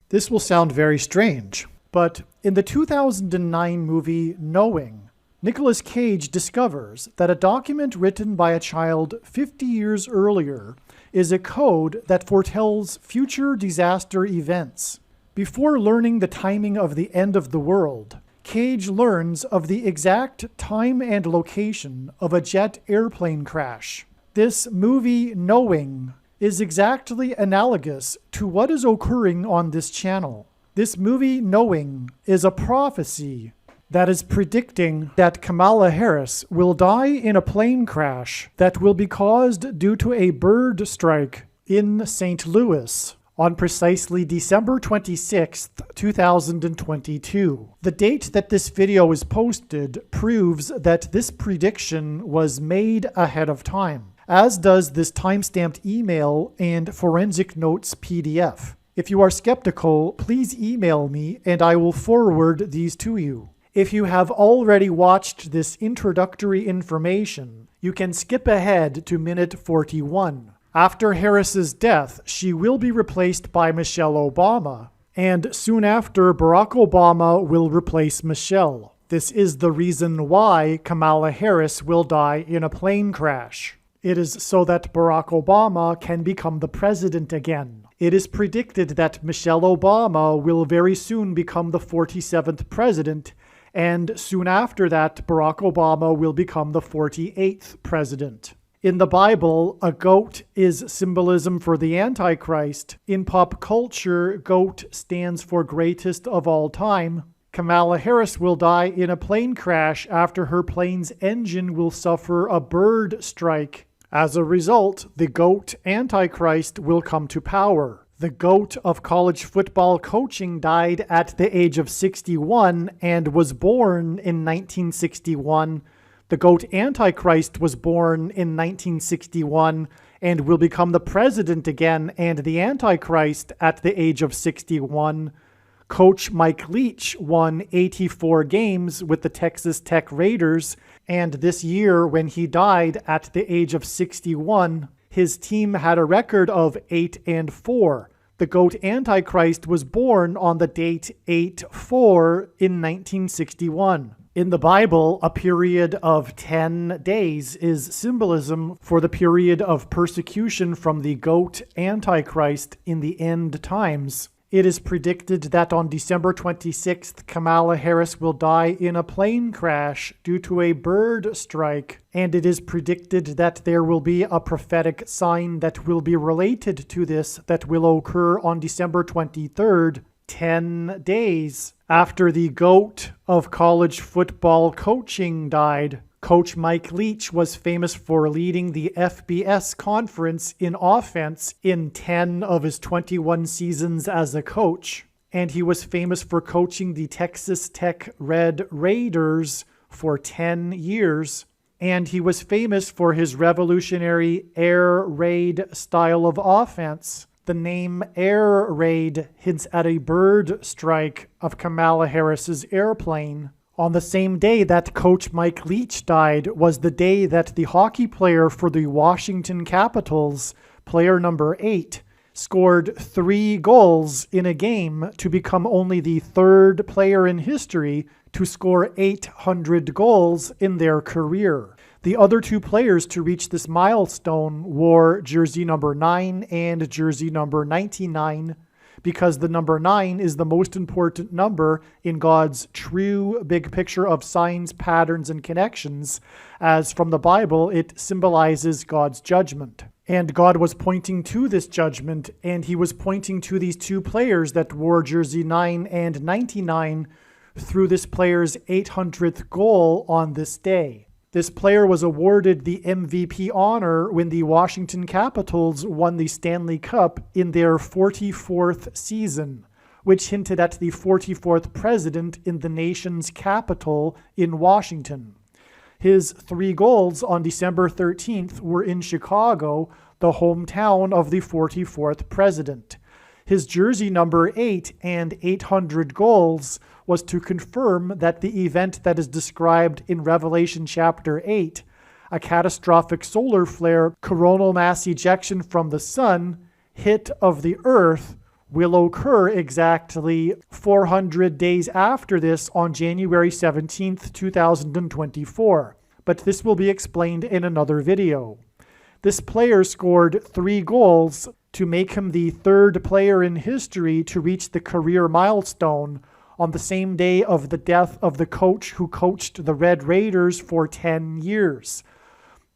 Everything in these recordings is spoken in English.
This will sound very strange, but in the 2009 movie Knowing, Nicolas Cage discovers that a document written by a child 50 years earlier is a code that foretells future disaster events. Before learning the timing of the end of the world, Cage learns of the exact time and location of a jet airplane crash. This movie Knowing is exactly analogous to what is occurring on this channel. This movie Knowing is a prophecy that is predicting that Kamala Harris will die in a plane crash that will be caused due to a bird strike in St. Louis on precisely December 26th, 2022. The date that this video is posted proves that this prediction was made ahead of time, as does this timestamped email and forensic notes PDF. If you are skeptical, please email me and I will forward these to you. If you have already watched this introductory information, you can skip ahead to minute 41. After Harris's death, she will be replaced by Michelle Obama, and soon after, Barack Obama will replace Michelle. This is the reason why Kamala Harris will die in a plane crash. It is so that Barack Obama can become the president again. It is predicted that Michelle Obama will very soon become the 47th president, and soon after that, Barack Obama will become the 48th president. In the Bible, a goat is symbolism for the Antichrist. In pop culture, goat stands for greatest of all time. Kamala Harris will die in a plane crash after her plane's engine will suffer a bird strike. As a result, the GOAT Antichrist will come to power. The GOAT of college football coaching died at the age of 61 and was born in 1961. The GOAT Antichrist was born in 1961 and will become the president again and the Antichrist at the age of 61. Coach Mike Leach won 84 games with the Texas Tech Raiders, and this year when he died at the age of 61, his team had a record of 8-4. The GOAT Antichrist was born on the date 8-4 in 1961. In the Bible, a period of 10 days is symbolism for the period of persecution from the GOAT Antichrist in the end times. It is predicted that on December 26th, Kamala Harris will die in a plane crash due to a bird strike, and it is predicted that there will be a prophetic sign that will be related to this that will occur on December 23rd, 10 days after the GOAT of college football coaching died. Coach Mike Leach was famous for leading the FBS conference in offense in 10 of his 21 seasons as a coach, and he was famous for coaching the Texas Tech Red Raiders for 10 years, and he was famous for his revolutionary air raid style of offense. The name Air Raid hints at a bird strike of Kamala Harris's airplane. On the same day that Coach Mike Leach died was the day that the hockey player for the Washington Capitals, player number 8, scored 3 goals in a game to become only the third player in history to score 800 goals in their career. The other 2 players to reach this milestone wore jersey number 9 and jersey number 99, because the number 9 is the most important number in God's true big picture of signs, patterns, and connections, as from the Bible it symbolizes God's judgment. And God was pointing to this judgment, and he was pointing to these 2 players that wore jersey 9 and 99 through this player's 800th goal on this day. This player was awarded the MVP honor when the Washington Capitals won the Stanley Cup in their 44th season, which hinted at the 44th president in the nation's capital in Washington. His 3 goals on December 13th were in Chicago, the hometown of the 44th president. His jersey number 8 and 800 goals was to confirm that the event that is described in Revelation chapter 8, a catastrophic solar flare, coronal mass ejection from the sun, hit of the earth, will occur exactly 400 days after this on January 17th, 2024. But this will be explained in another video. This player scored 3 goals to make him the 3rd player in history to reach the career milestone on the same day of the death of the coach who coached the Red Raiders for 10 years.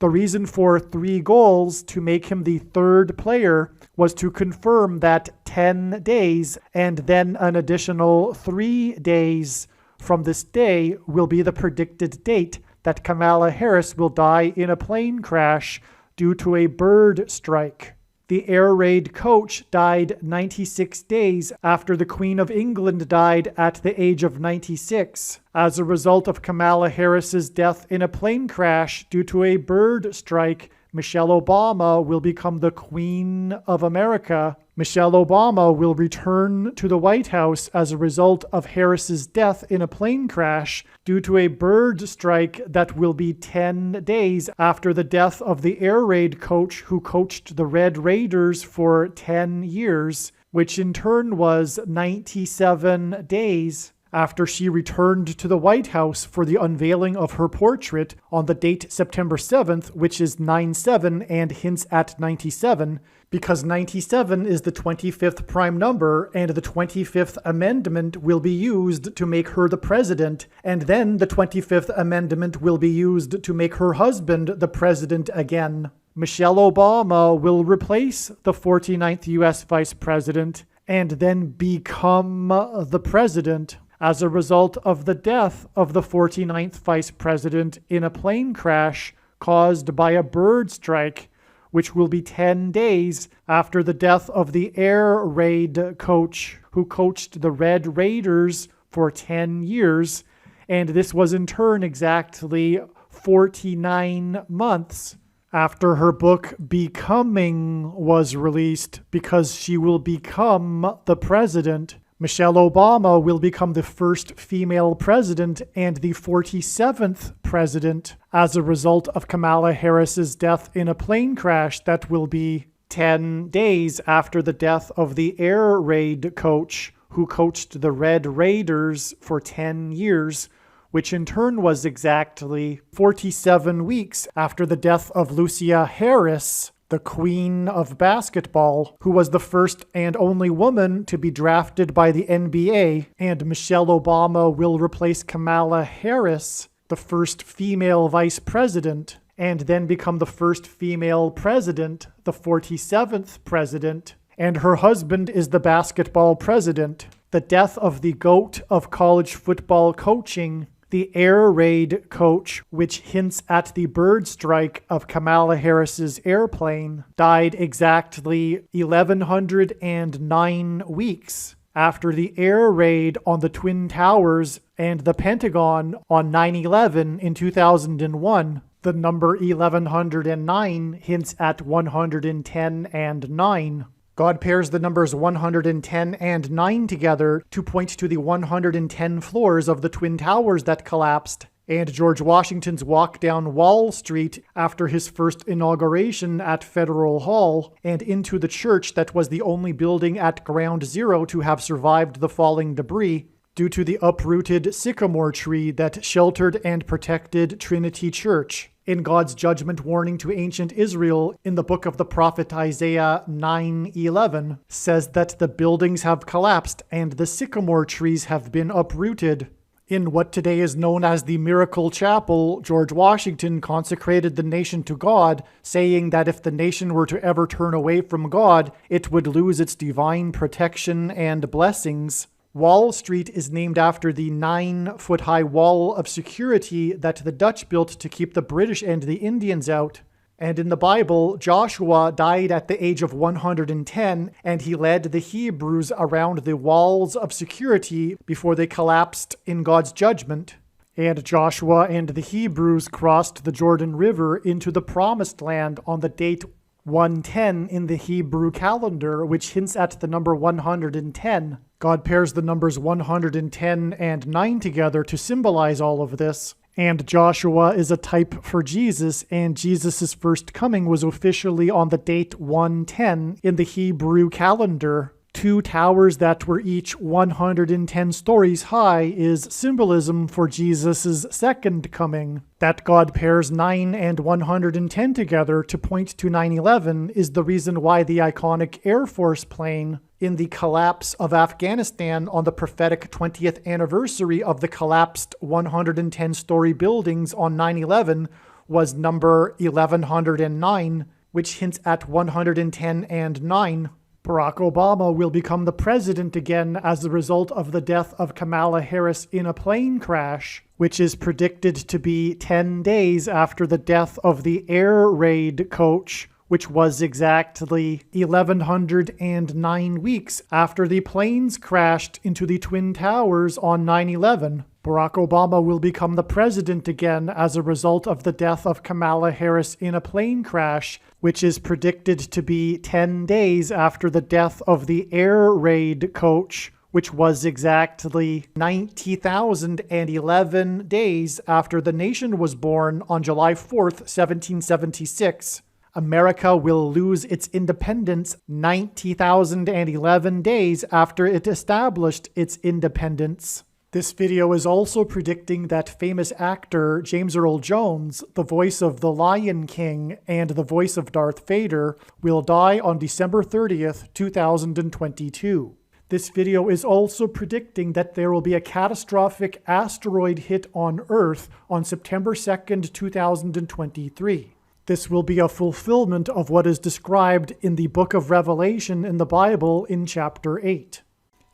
The reason for 3 goals to make him the 3rd player was to confirm that 10 days and then an additional 3 days from this day will be the predicted date that Kamala Harris will die in a plane crash due to a bird strike. The air raid coach died 96 days after the Queen of England died at the age of 96 as a result of Kamala Harris's death in a plane crash due to a bird strike. Michelle Obama will become the Queen of America. Michelle Obama will return to the White House as a result of Harris's death in a plane crash due to a bird strike that will be 10 days after the death of the air raid coach who coached the Red Raiders for 10 years, which in turn was 97 days after she returned to the White House for the unveiling of her portrait on the date September 7th, which is 9/7 and hints at 97, because 97 is the 25th prime number, and the 25th Amendment will be used to make her the president, and then the 25th Amendment will be used to make her husband the president again. Michelle Obama will replace the 49th U.S. Vice President and then become the president as a result of the death of the 49th Vice President in a plane crash caused by a bird strike, which will be 10 days after the death of the air raid coach who coached the Red Raiders for 10 years, and this was in turn exactly 49 months after her book Becoming was released, because she will become the president. Michelle Obama will become the first female president and the 47th president as a result of Kamala Harris's death in a plane crash that will be 10 days after the death of the air raid coach who coached the Red Raiders for 10 years, which in turn was exactly 47 weeks after the death of Lucia Harris, the Queen of Basketball, who was the first and only woman to be drafted by the NBA, and Michelle Obama will replace Kamala Harris, the first female vice president, and then become the first female president, the 47th president, and her husband is the basketball president. The death of the GOAT of college football coaching, the air raid coach, which hints at the bird strike of Kamala Harris's airplane, died exactly 1,109 weeks after the air raid on the Twin Towers and the Pentagon on 9/11 in 2001. The number 1109 hints at 110 and 9. God pairs the numbers 110 and 9 together to point to the 110 floors of the Twin Towers that collapsed, and George Washington's walk down Wall Street after his first inauguration at Federal Hall, and into the church that was the only building at Ground Zero to have survived the falling debris due to the uprooted sycamore tree that sheltered and protected Trinity Church. In God's judgment warning to ancient Israel in the book of the prophet Isaiah 9:11 says that the buildings have collapsed and the sycamore trees have been uprooted. In what today is known as the Miracle Chapel, George Washington consecrated the nation to God, saying that if the nation were to ever turn away from God, it would lose its divine protection and blessings. Wall Street is named after the 9-foot-high wall of security that the Dutch built to keep the British and the Indians out. And in the Bible, Joshua died at the age of 110, and he led the Hebrews around the walls of security before they collapsed in God's judgment. And Joshua and the Hebrews crossed the Jordan River into the Promised Land on the date 110 in the Hebrew calendar, which hints at the number 110. God pairs the numbers 110 and 9 together to symbolize all of this. And Joshua is a type for Jesus, and Jesus' first coming was officially on the date 110 in the Hebrew calendar. 2 towers that were each 110 stories high is symbolism for Jesus' second coming. That God pairs 9 and 110 together to point to 9/11 is the reason why the iconic Air Force plane in the collapse of Afghanistan on the prophetic 20th anniversary of the collapsed 110-story buildings on 9/11 was number 1109, which hints at 110 and 9. Barack Obama will become the president again as a result of the death of Kamala Harris in a plane crash, which is predicted to be 10 days after the death of the air raid coach, which was exactly 1,109 weeks after the planes crashed into the Twin Towers on 9/11. Barack Obama will become the president again as a result of the death of Kamala Harris in a plane crash, which is predicted to be 10 days after the death of the air raid coach, which was exactly 90,011 days after the nation was born on July 4th, 1776. America will lose its independence 90,011 days after it established its independence. This video is also predicting that famous actor James Earl Jones, the voice of the Lion King and the voice of Darth Vader, will die on December 30th, 2022. This video is also predicting that there will be a catastrophic asteroid hit on Earth on September 2nd, 2023. This will be a fulfillment of what is described in the book of Revelation in the Bible in chapter 8.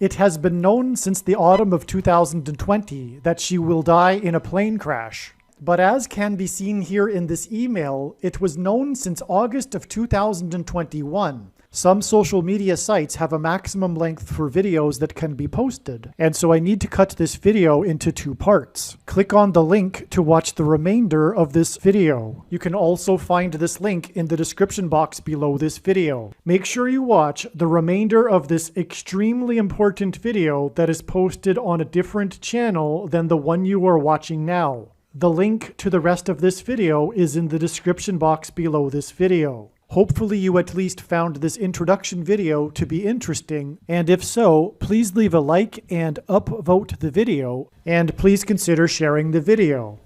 It has been known since the autumn of 2020 that she will die in a plane crash. But as can be seen here in this email, it was known since August of 2021. Some social media sites have a maximum length for videos that can be posted, and so I need to cut this video into 2 parts. Click on the link to watch the remainder of this video. You can also find this link in the description box below this video. Make sure you watch the remainder of this extremely important video that is posted on a different channel than the one you are watching now. The link to the rest of this video is in the description box below this video. Hopefully you at least found this introduction video to be interesting, and if so, please leave a like and upvote the video, and please consider sharing the video.